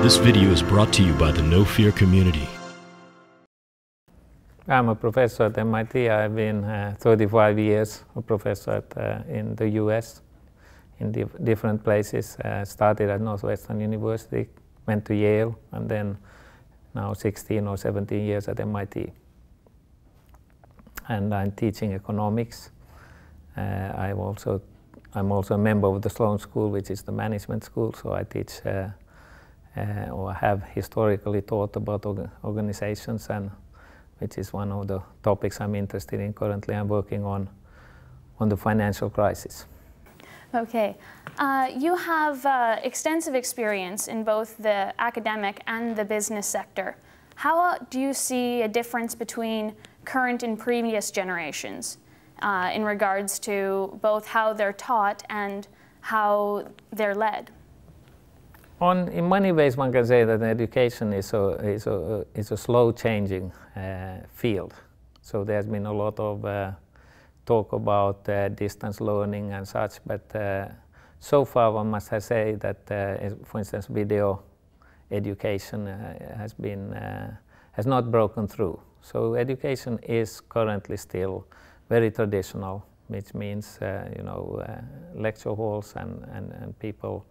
This video is brought to you by the No Fear community. I'm a professor at MIT. I've been 35 years a professor in the US, in different places. Started at Northwestern University, went to Yale, and then now 16 or 17 years at MIT. And I'm teaching economics. I'm also a member of the Sloan School, which is the management school, so I teach or have historically taught about organizations, and which is one of the topics I'm interested in currently. I'm working on the financial crisis. Okay. You have extensive experience in both the academic and the business sector. How do you see a difference between current and previous generations in regards to both how they're taught and how they're led? In many ways, one can say that education is a slow changing field. So there's been a lot of talk about distance learning and such, but so far one must have said that, for instance, video education has not broken through. So education is currently still very traditional, which means lecture halls and people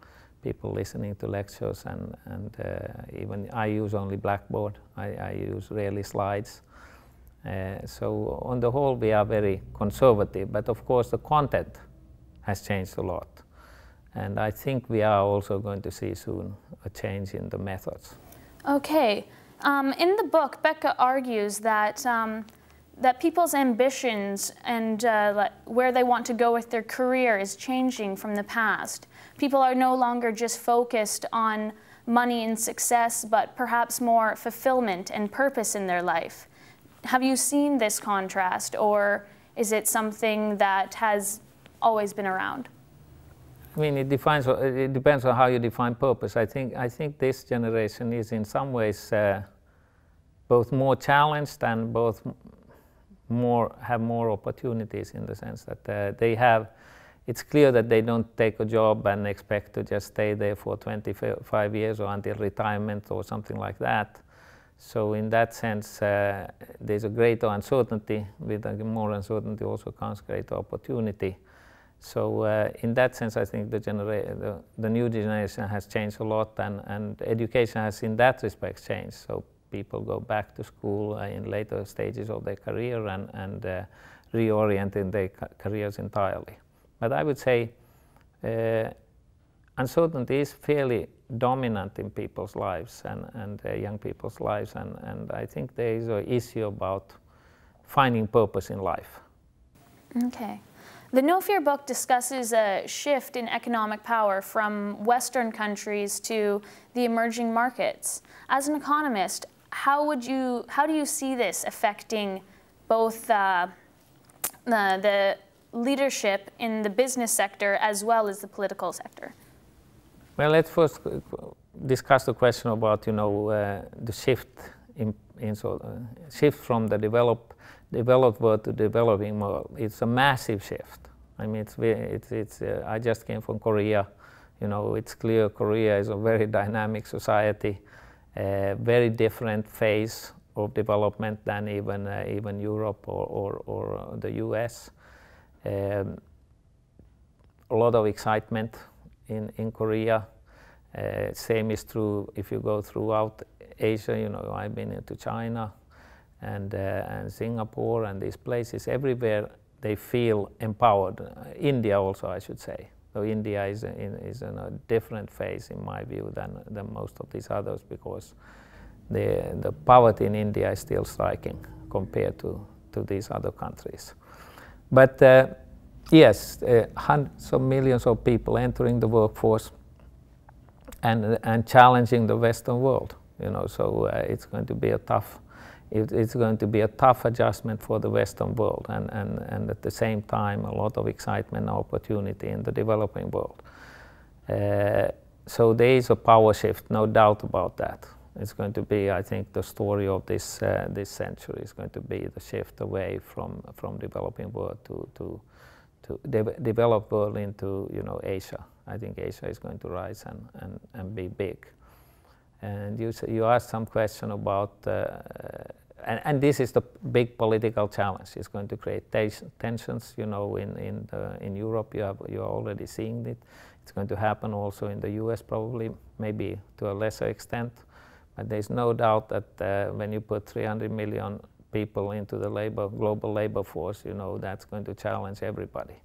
listening to lectures, and even I use only Blackboard. I use rarely slides. So on the whole, we are very conservative, but of course the content has changed a lot. And I think we are also going to see soon a change in the methods. Okay. In the book, Becca argues that that people's ambitions and where they want to go with their career is changing from the past. People are no longer just focused on money and success, but perhaps more fulfillment and purpose in their life. Have you seen this contrast, or is it something that has always been around? I mean, it depends on how you define purpose. I think this generation is in some ways both more challenged and both have more opportunities, in the sense that it's clear that they don't take a job and expect to just stay there for 25 years or until retirement or something like that. So in that sense, there's a greater uncertainty. With more uncertainty also comes greater opportunity. So in that sense, I think the new generation has changed a lot, and education has in that respect changed. So people go back to school in later stages of their career and reorient in their careers entirely. But I would say uncertainty is fairly dominant in people's lives and young people's lives, and I think there is an issue about finding purpose in life. Okay. The No Fear book discusses a shift in economic power from Western countries to the emerging markets. As an economist, how do you see this affecting both the leadership in the business sector as well as the political sector? Well, let's first discuss the question about the shift shift from the developed world to developing world. It's a massive shift. I mean, I just came from Korea. It's clear Korea is a very dynamic society, a very different phase of development than even Europe or the US. A lot of excitement in Korea. Same is true if you go throughout Asia. I've been into China and Singapore and these places. Everywhere they feel empowered. India also, I should say. So India is in a different phase, in my view, than most of these others, because the poverty in India is still striking compared to these other countries. But yes, hundreds of millions of people entering the workforce and challenging the Western world. So it's going to be a tough adjustment for the Western world, and at the same time a lot of excitement and opportunity in the developing world. So there is a power shift, no doubt about that. It's going to be, I think, the story of this century is going to be the shift away from developing world to developed world into Asia. I think Asia is going to rise and be big. And you asked some question about, and this is the big political challenge. It's going to create tensions. You know, in Europe, you are already seeing it. It's going to happen also in the U.S. probably, maybe to a lesser extent. But there's no doubt that when you put 300 million people into the global labor force, you know, that's going to challenge everybody,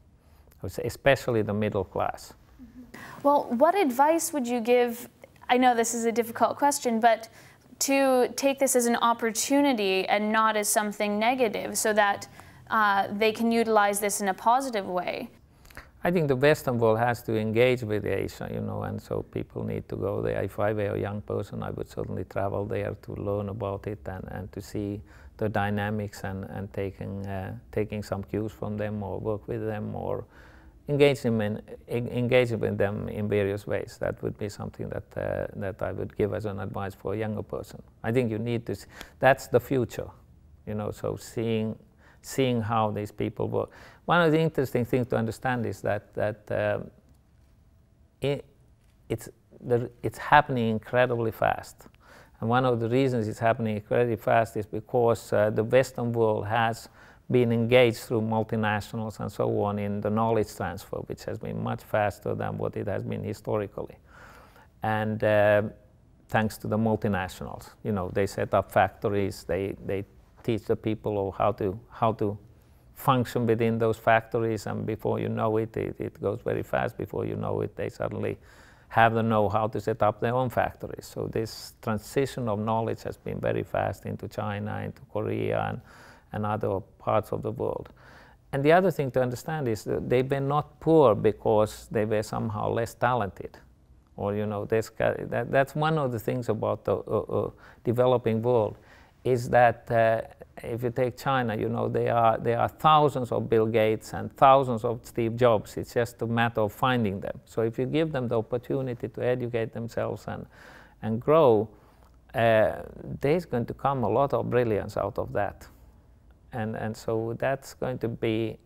especially the middle class. Well, what advice would you give? I know this is a difficult question, but to take this as an opportunity and not as something negative, so that they can utilize this in a positive way. I think the Western world has to engage with Asia, you know, and so people need to go there. If I were a young person, I would certainly travel there to learn about it and to see the dynamics and taking some cues from them, or work with them, or engage with them in various ways. That would be something that I would give as an advice for a younger person. I think you need to. That's the future, you know. So seeing how these people work. One of the interesting things to understand is that it's happening incredibly fast. And one of the reasons it's happening incredibly fast is because the Western world has been engaged through multinationals and so on in the knowledge transfer, which has been much faster than what it has been historically. And thanks to the multinationals, you know, they set up factories, they teach the people how to function within those factories, and before you know it, it goes very fast. Before you know it, they suddenly have the know-how to set up their own factories. So this transition of knowledge has been very fast into China, into Korea, and other parts of the world. And the other thing to understand is that they were not poor because they were somehow less talented. Or, you know, that's one of the things about the developing world, is that if you take China, you know, there are thousands of Bill Gates and thousands of Steve Jobs. It's just a matter of finding them. So if you give them the opportunity to educate themselves and grow, there's going to come a lot of brilliance out of that. And so that's going to be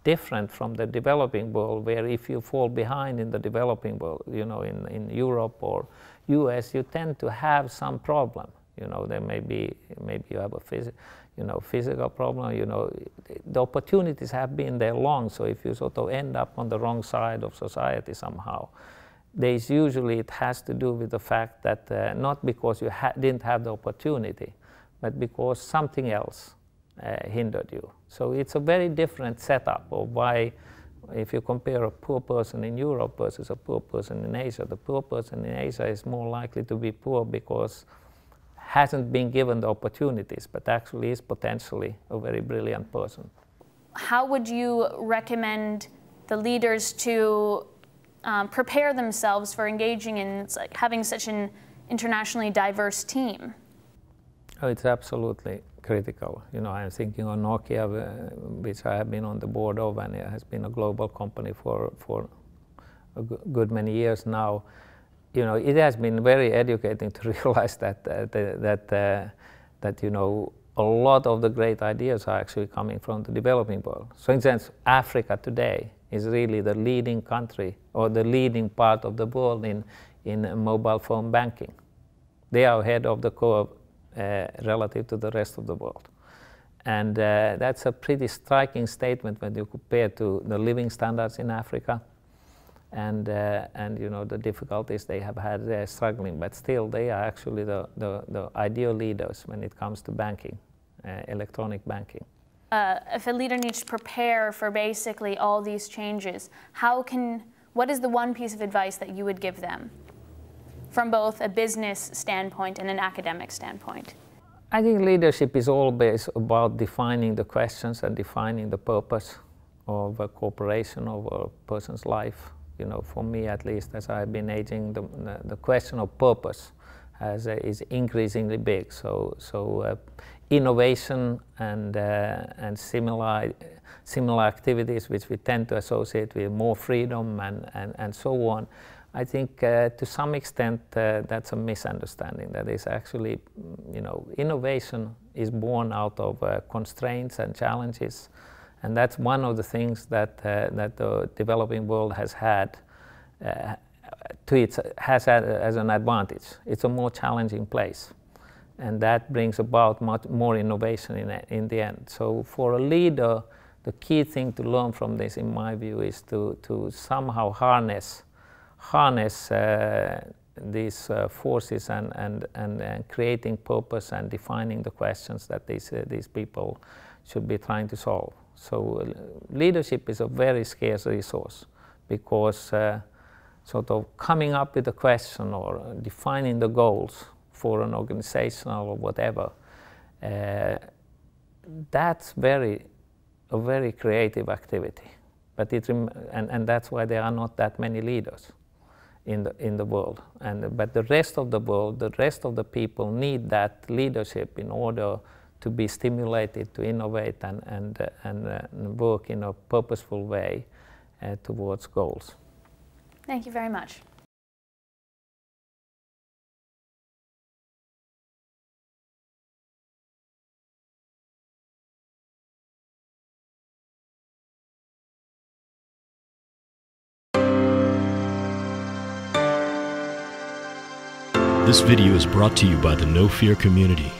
different from the developing world, where if you fall behind in the developing world, you know, in Europe or US, you tend to have some problem. You know, there maybe you have a physical problem. You know, the opportunities have been there long. So if you sort of end up on the wrong side of society somehow, there's usually, it has to do with the fact that not because you didn't have the opportunity, but because something else hindered you. So it's a very different setup of why, if you compare a poor person in Europe versus a poor person in Asia, the poor person in Asia is more likely to be poor because hasn't been given the opportunities, but actually is potentially a very brilliant person. How would you recommend the leaders to prepare themselves for engaging in having such an internationally diverse team? Oh, it's absolutely critical. You know, I'm thinking of Nokia, which I have been on the board of, and it has been a global company for a good many years now. You know, it has been very educating to realize that you know, a lot of the great ideas are actually coming from the developing world. So, for instance, Africa today is really the leading country, or the leading part of the world in mobile phone banking. They are ahead of the curve relative to the rest of the world. And that's a pretty striking statement when you compare to the living standards in Africa and you know, the difficulties they have had. They're struggling, but still they are actually the ideal leaders when it comes to banking, electronic banking. If a leader needs to prepare for basically all these changes, what is the one piece of advice that you would give them, from both a business standpoint and an academic standpoint? I think leadership is always about defining the questions and defining the purpose of a corporation, of a person's life. You know, for me at least, as I've been aging, the question of purpose is increasingly big. So innovation and similar activities which we tend to associate with more freedom and so on, I think to some extent that's a misunderstanding. That is actually, you know, innovation is born out of constraints and challenges, and that's one of the things that the developing world has had has as an advantage. It's a more challenging place, and that brings about much more innovation in the end. So for a leader, the key thing to learn from this, in my view, is to somehow harness these forces and creating purpose and defining the questions that these people should be trying to solve. So leadership is a very scarce resource, because sort of coming up with a question or defining the goals for an organization or whatever, that's a very creative activity. But and that's why there are not that many leaders in the world. But the rest of the world, the rest of the people need that leadership in order to be stimulated to innovate and work in a purposeful way towards goals. Thank you very much. This video is brought to you by the No Fear community.